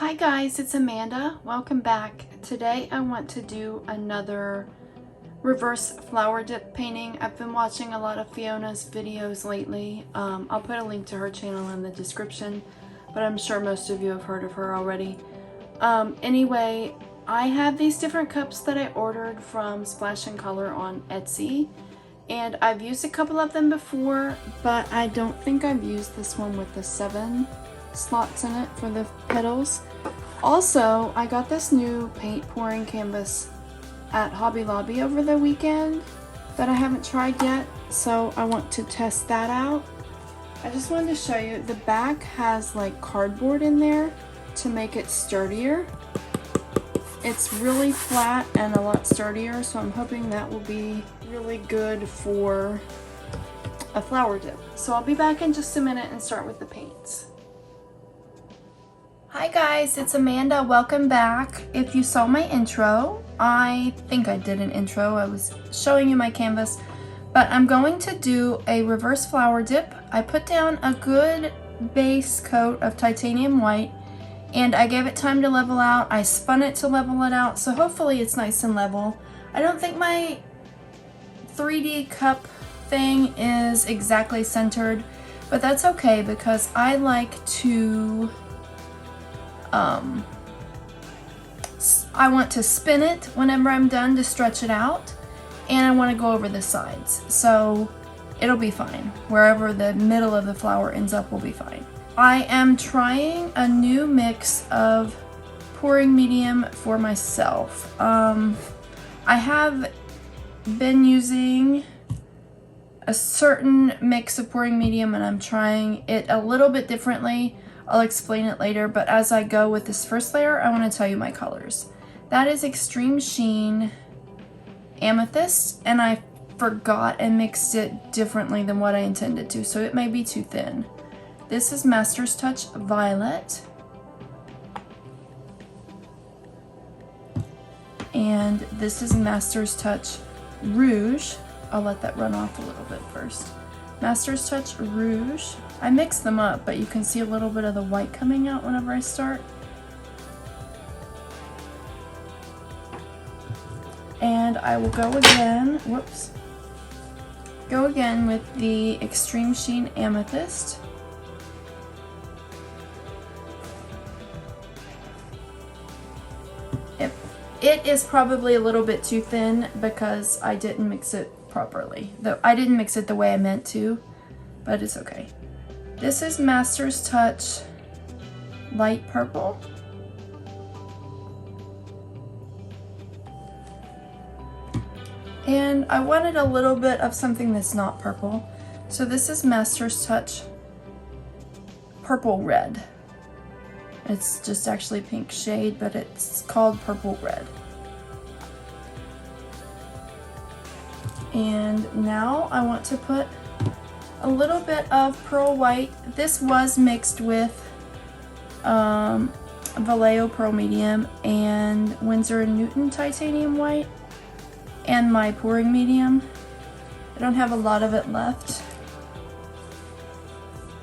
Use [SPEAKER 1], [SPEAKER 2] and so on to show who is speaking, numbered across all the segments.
[SPEAKER 1] Hi guys, it's Amanda. Welcome back. Today I want to do another reverse flower dip painting. I've been watching a lot of Fiona's videos lately. I'll put a link to her channel in the description, but I'm sure most of you have heard of her already. Anyway, I have these different cups that I ordered from Splash and Color on Etsy, and I've used a couple of them before, but I don't think I've used this one with the 7 slots in it for the petals. Also, I got this new paint pouring canvas at Hobby Lobby over the weekend that I haven't tried yet, so I want to test that out. I just wanted to show you, the back has like cardboard in there to make it sturdier. It's really flat and a lot sturdier, so I'm hoping that will be really good for a flower dip. So I'll be back in just a minute and start with the paints. Hi guys, it's Amanda. Welcome back. If you saw my intro, I think I did an intro. I was showing you my canvas, but I'm going to do a reverse flower dip. I put down a good base coat of titanium white and I gave it time to level out. I spun it to level it out, so hopefully it's nice and level. I don't think my 3D cup thing is exactly centered, but that's okay because I like to I want to spin it whenever I'm done to stretch it out, and I want to go over the sides, so it'll be fine. Wherever the middle of the flower ends up will be fine. I am trying a new mix of pouring medium for myself. I have been using a certain mix of pouring medium and I'm trying it a little bit differently. I'll explain it later, but as I go with this first layer, I want to tell you my colors. That is Extreme Sheen Amethyst, and I forgot and mixed it differently than what I intended to, so it may be too thin. This is Master's Touch Violet. And this is Master's Touch Rouge. I'll let that run off a little bit first. Master's Touch Rouge. I mixed them up, but you can see a little bit of the white coming out whenever I start. And I will go again, whoops. Go again with the Extreme Sheen Amethyst. It is probably a little bit too thin because I didn't mix it properly. Though I didn't mix it the way I meant to, but it's okay. This is Master's Touch Light Purple. And I wanted a little bit of something that's not purple. So this is Master's Touch Purple Red. It's just actually pink shade, but it's called Purple Red. And now I want to put a little bit of Pearl White. This was mixed with Vallejo Pearl Medium and Winsor & Newton Titanium White and my pouring medium. I don't have a lot of it left.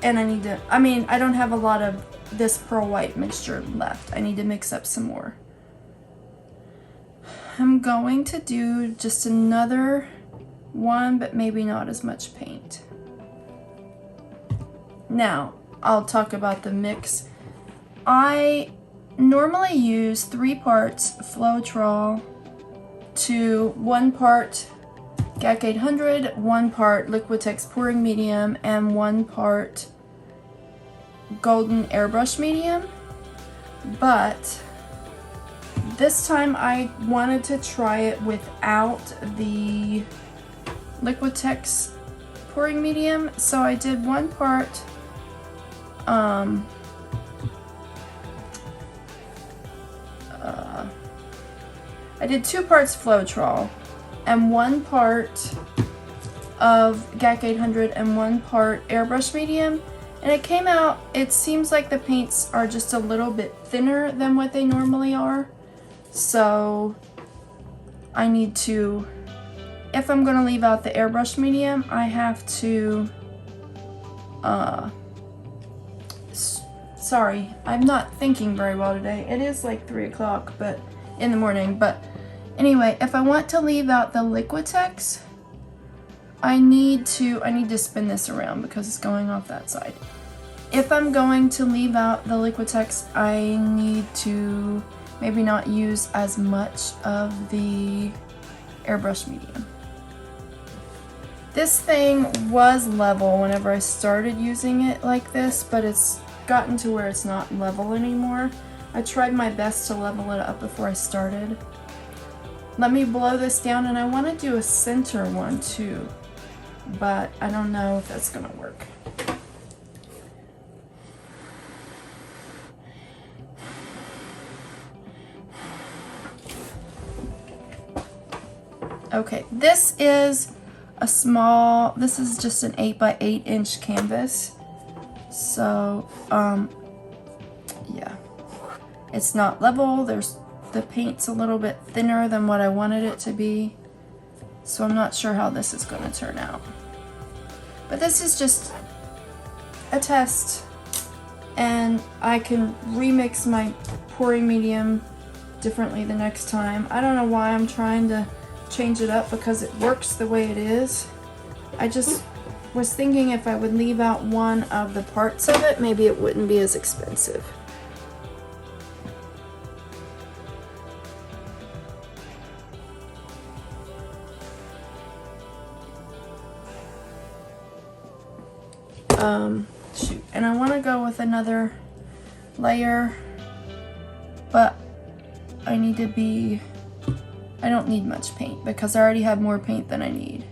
[SPEAKER 1] And I don't have a lot of this pearl white mixture left. I need to mix up some more. I'm going to do just another one, but maybe not as much paint. Now, I'll talk about the mix. I normally use 3 parts Floetrol to 1 part GAC 800, 1 part Liquitex Pouring Medium, and 1 part Golden Airbrush Medium. But this time I wanted to try it without the Liquitex Pouring Medium, so I did 1 part I did 2 parts Floetrol and 1 part of GAC 800 and 1 part Airbrush Medium, and it came out, it seems like the paints are just a little bit thinner than what they normally are, so I need to, if I'm going to leave out the Airbrush Medium, I have to Sorry, I'm not thinking very well today. It is like 3 o'clock, but in the morning. But anyway, if I want to leave out the Liquitex, I need to spin this around because it's going off that side. If I'm going to leave out the Liquitex, I need to maybe not use as much of the Airbrush Medium. This thing was level whenever I started using it like this, but it's gotten to where it's not level anymore. I tried my best to level it up before I started. Let me blow this down, and I want to do a center one too, but I don't know if that's gonna work. Okay, this is just an 8 by 8 inch canvas. So, yeah, it's not level. The paint's a little bit thinner than what I wanted it to be. So I'm not sure how this is going to turn out. But this is just a test, and I can remix my pouring medium differently the next time. I don't know why I'm trying to change it up, because it works the way it is. I just was thinking if I would leave out one of the parts of it, maybe it wouldn't be as expensive. Shoot, and I want to go with another layer, but I don't need much paint because I already have more paint than I need.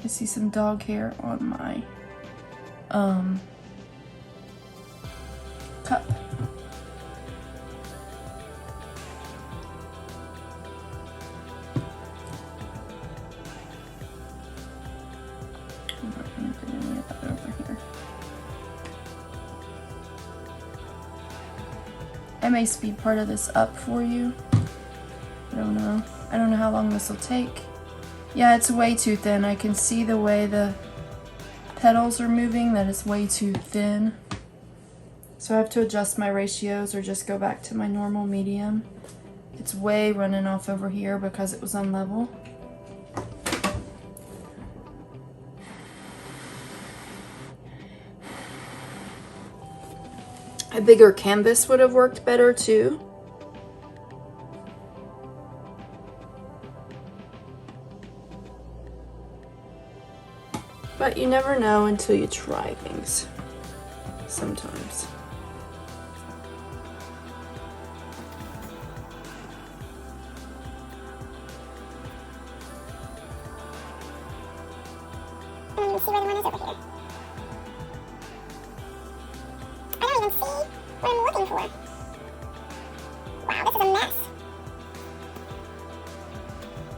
[SPEAKER 1] I see some dog hair on my cup. I'm not gonna put any of that over here. I may speed part of this up for you. I don't know. I don't know how long this will take. Yeah, it's way too thin. I can see the way the petals are moving, that it's way too thin. So I have to adjust my ratios or just go back to my normal medium. It's way running off over here because it was on level. A bigger canvas would have worked better too. But you never know until you try things sometimes.
[SPEAKER 2] See where the one is over here. I don't even see what I'm looking for. Wow, this is a mess.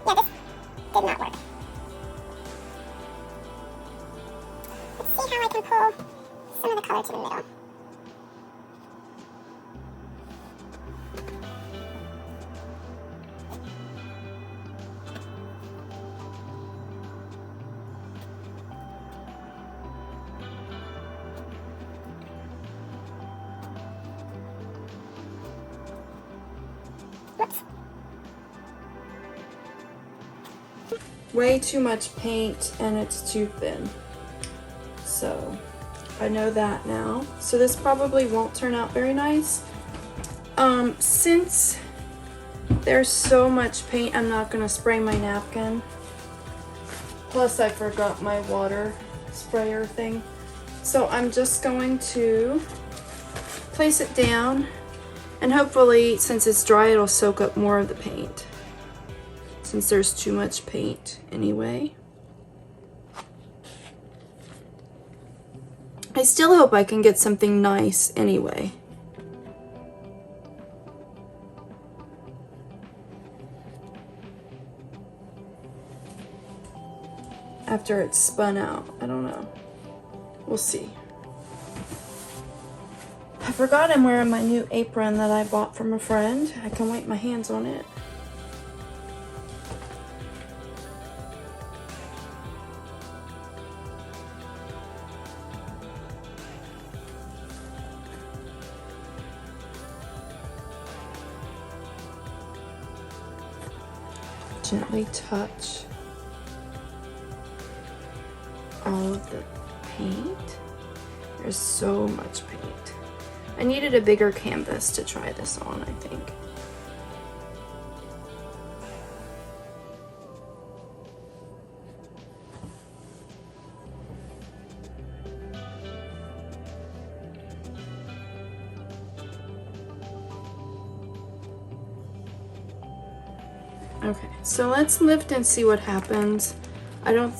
[SPEAKER 2] Yeah, this did not work. Let's see how I can pull some of the color to the middle. Whoops.
[SPEAKER 1] Way too much paint and it's too thin. So I know that now. So this probably won't turn out very nice. Since there's so much paint, I'm not gonna spray my napkin. Plus I forgot my water sprayer thing. So I'm just going to place it down, and hopefully since it's dry it'll soak up more of the paint, since there's too much paint anyway. I still hope I can get something nice anyway. After it's spun out, I don't know. We'll see. I forgot I'm wearing my new apron that I bought from a friend. I can wipe my hands on it. gently touch all of the paint. There's so much paint. I needed a bigger canvas to try this on, I think. Okay, so let's lift and see what happens. I don't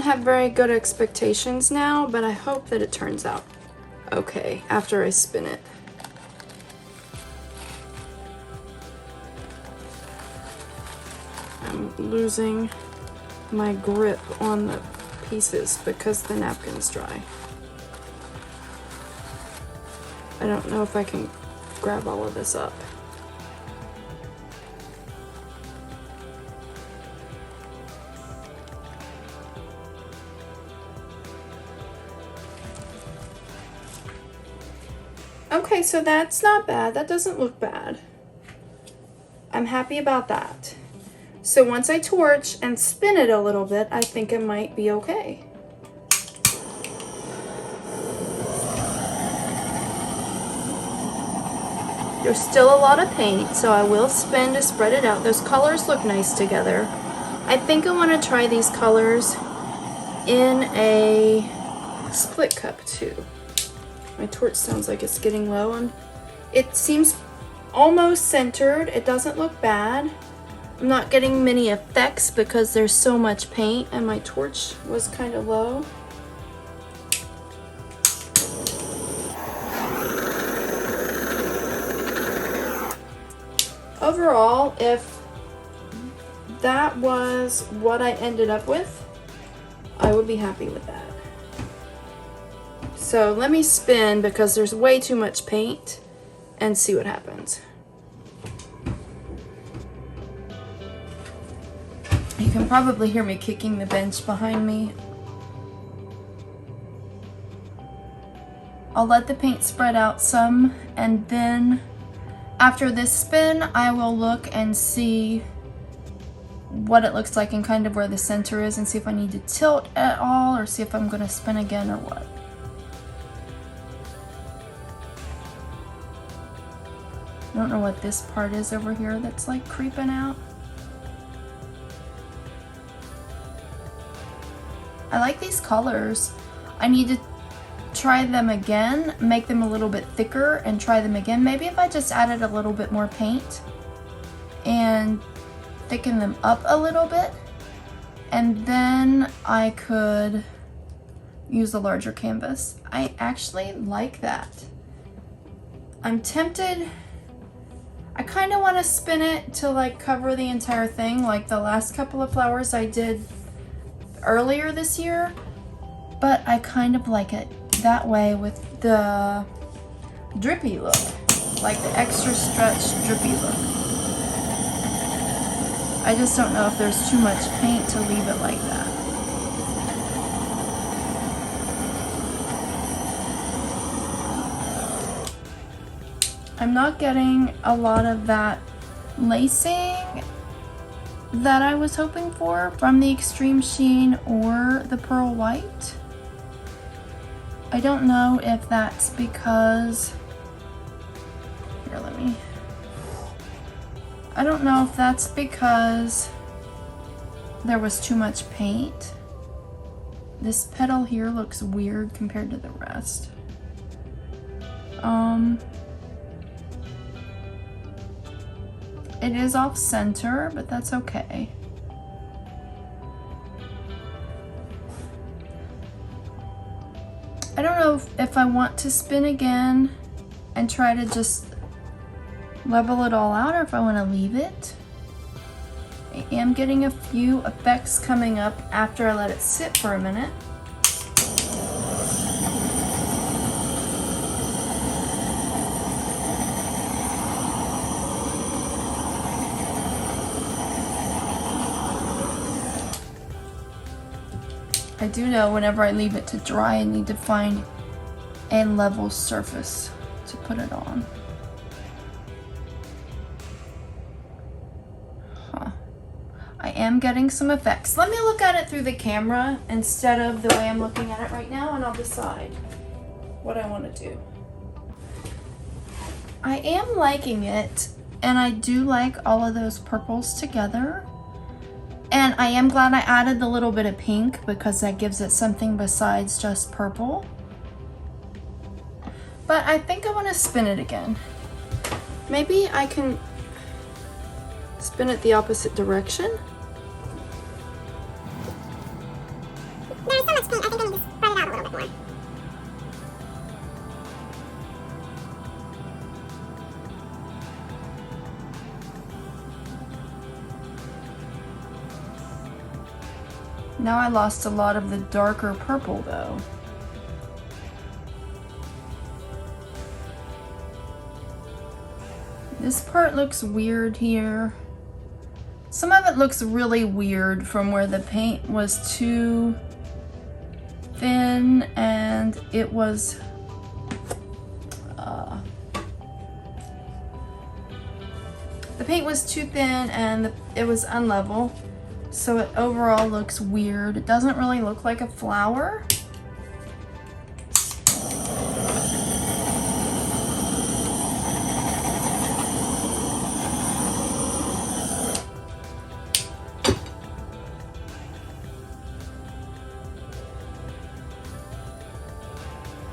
[SPEAKER 1] have very good expectations now, but I hope that it turns out okay after I spin it. I'm losing my grip on the pieces because the napkin's dry. I don't know if I can grab all of this up. Okay, so that's not bad. That doesn't look bad. I'm happy about that. So once I torch and spin it a little bit, I think it might be okay. There's still a lot of paint, so I will spin to spread it out. Those colors look nice together. I think I want to try these colors in a split cup too. My torch sounds like it's getting low, and it seems almost centered. It doesn't look bad. I'm not getting many effects because there's so much paint and my torch was kind of low. Overall, if that was what I ended up with, I would be happy with that. So let me spin because there's way too much paint and see what happens. You can probably hear me kicking the bench behind me. I'll let the paint spread out some, and then after this spin, I will look and see what it looks like and kind of where the center is and see if I need to tilt at all or see if I'm gonna spin again or what. I don't know what this part is over here that's like creeping out. I like these colors. I need to try them again, make them a little bit thicker and try them again. Maybe if I just added a little bit more paint and thicken them up a little bit, and then I could use a larger canvas. I actually like that. I'm tempted. I kind of want to spin it to like cover the entire thing like the last couple of flowers I did earlier this year, but I kind of like it that way with the drippy look, like the extra stretch drippy look. I just don't know if there's too much paint to leave it like that. I'm not getting a lot of that lacing that I was hoping for from the Extreme Sheen or the Pearl White. I don't know if that's because, here, I don't know if that's because there was too much paint. This petal here looks weird compared to the rest. It is off center, but that's okay. I don't know if I want to spin again and try to just level it all out or if I want to leave it. I am getting a few effects coming up after I let it sit for a minute. I do know whenever I leave it to dry, I need to find a level surface to put it on. am getting some effects. Let me look at it through the camera instead of the way I'm looking at it right now, and I'll decide what I want to do. I am liking it, and I do like all of those purples together. And I am glad I added the little bit of pink because that gives it something besides just purple. But I think I want to spin it again. Maybe I can spin it the opposite direction.
[SPEAKER 2] There's so much paint, I think I need to spread it out a little bit more.
[SPEAKER 1] Now I lost a lot of the darker purple though. This part looks weird here. Some of it looks really weird from where the paint was too thin and it was the paint was too thin and it was unlevel. So it overall looks weird. It doesn't really look like a flower.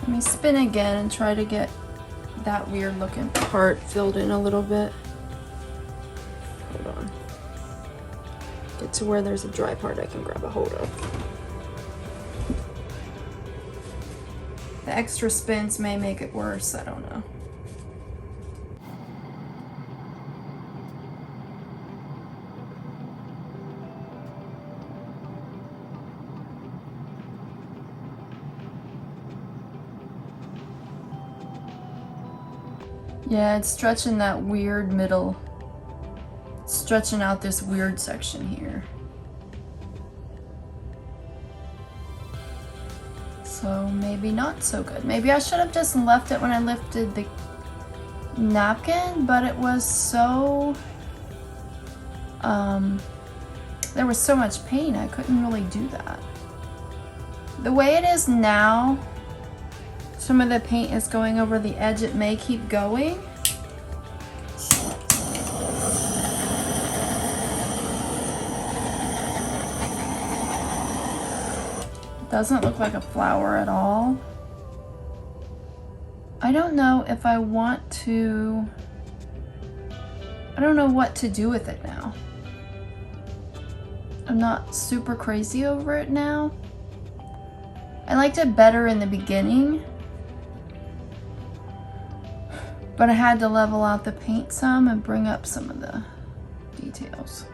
[SPEAKER 1] Let me spin again and try to get that weird looking part filled in a little bit. Hold on. Get to where there's a dry part I can grab a hold of. The extra spins may make it worse, I don't know. Yeah, it's stretching that weird middle. It's stretching out this weird section here. So maybe not so good. Maybe I should have just left it when I lifted the napkin, but it was so, there was so much paint, I couldn't really do that. The way it is now, some of the paint is going over the edge. It may keep going. Doesn't look like a flower at all. I don't know if I want to, I don't know what to do with it now. I'm not super crazy over it now. I liked it better in the beginning, but I had to level out the paint some and bring up some of the details.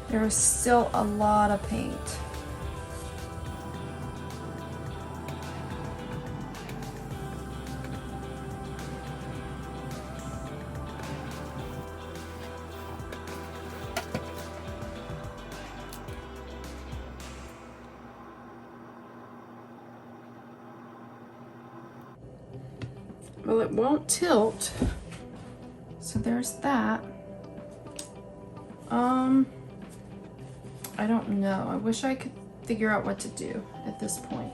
[SPEAKER 1] There was still a lot of paint. Well, it won't tilt, so there's that. I don't know. I wish I could figure out what to do at this point.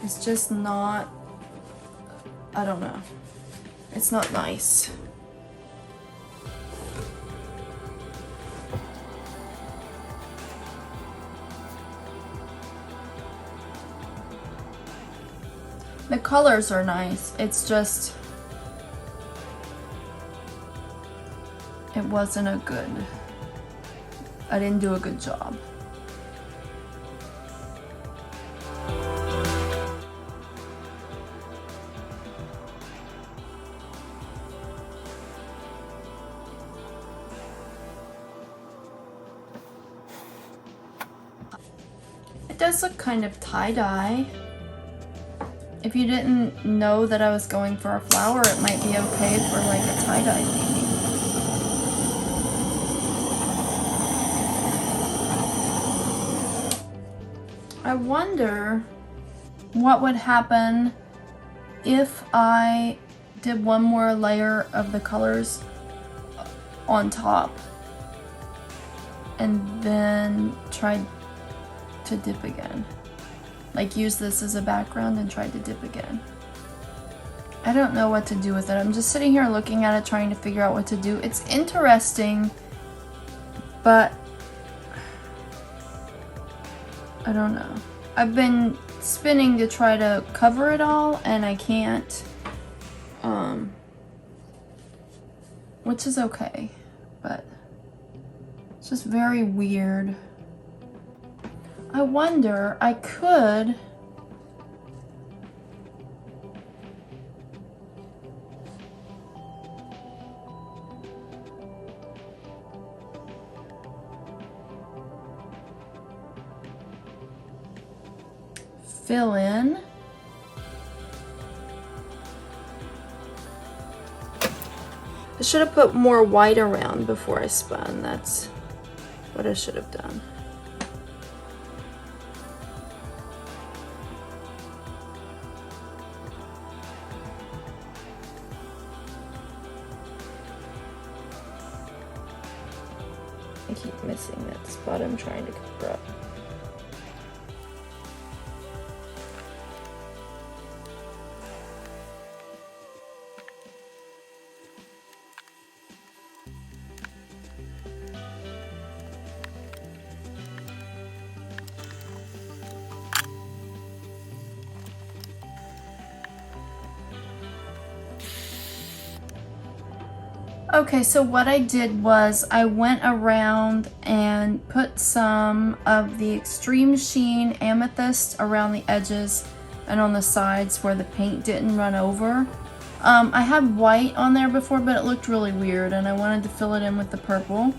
[SPEAKER 1] It's just not, I don't know. It's not nice. The colors are nice. It's just, it wasn't a good, I didn't do a good job. It does look kind of tie-dye. If you didn't know that I was going for a flower, it might be okay for like a tie-dye painting. I wonder what would happen if I did one more layer of the colors on top and then tried to dip again. Like use this as a background and tried to dip again. I don't know what to do with it. I'm just sitting here looking at it, trying to figure out what to do. It's interesting, but I don't know. I've been spinning to try to cover it all and I can't, which is okay, but it's just very weird. I wonder, I could fill in. I should have put more white around before I spun. That's what I should have done. I keep missing that spot I'm trying to cover up. Okay, so what I did was I went around and put some of the Extreme Sheen Amethyst around the edges and on the sides where the paint didn't run over. I had white on there before, but it looked really weird and I wanted to fill it in with the purple.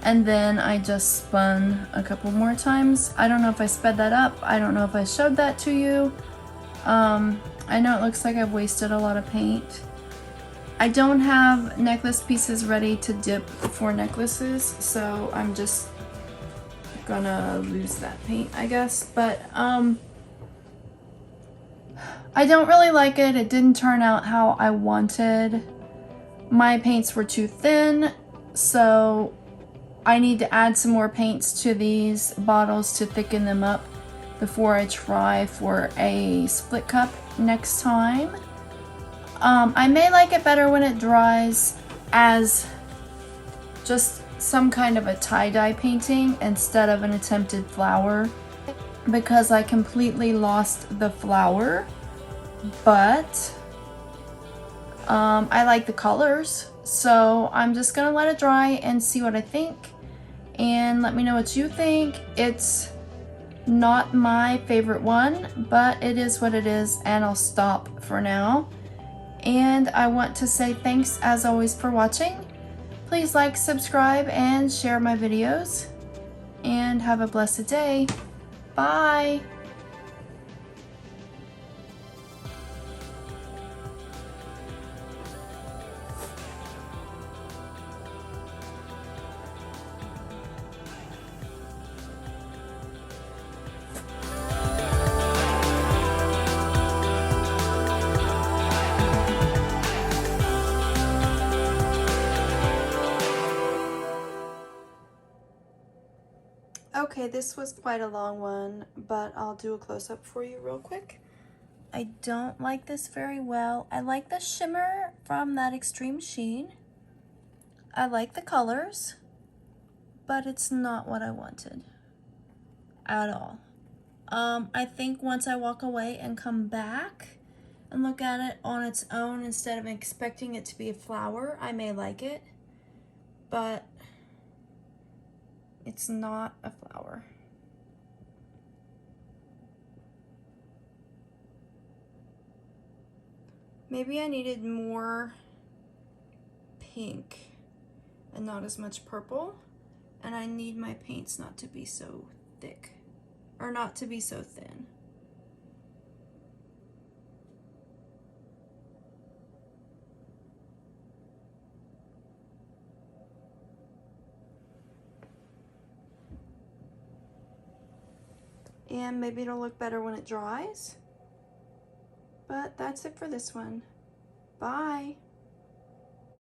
[SPEAKER 1] And then I just spun a couple more times. I don't know if I sped that up. I don't know if I showed that to you. I know it looks like I've wasted a lot of paint. I don't have necklace pieces ready to dip for necklaces, so I'm just gonna lose that paint, I guess. But I don't really like it. It didn't turn out how I wanted. My paints were too thin, so I need to add some more paints to these bottles to thicken them up before I try for a split cup next time. I may like it better when it dries as just some kind of a tie-dye painting instead of an attempted flower, because I completely lost the flower, but I like the colors, so I'm just gonna let it dry and see what I think, and let me know what you think. It's not my favorite one, but it is what it is, and I'll stop for now. And I want to say thanks as always for watching. Please like, subscribe, and share my videos. And have a blessed day. Bye! Okay, this was quite a long one, but I'll do a close-up for you real quick. I don't like this very well. I like the shimmer from that Extreme Sheen. I like the colors, but it's not what I wanted at all. I think once I walk away and come back and look at it on its own instead of expecting it to be a flower, I may like it, but it's not a flower. Maybe I needed more pink and not as much purple, and I need my paints not to be so thick, or not to be so thin. and maybe it'll look better when it dries. But that's it for this one. Bye.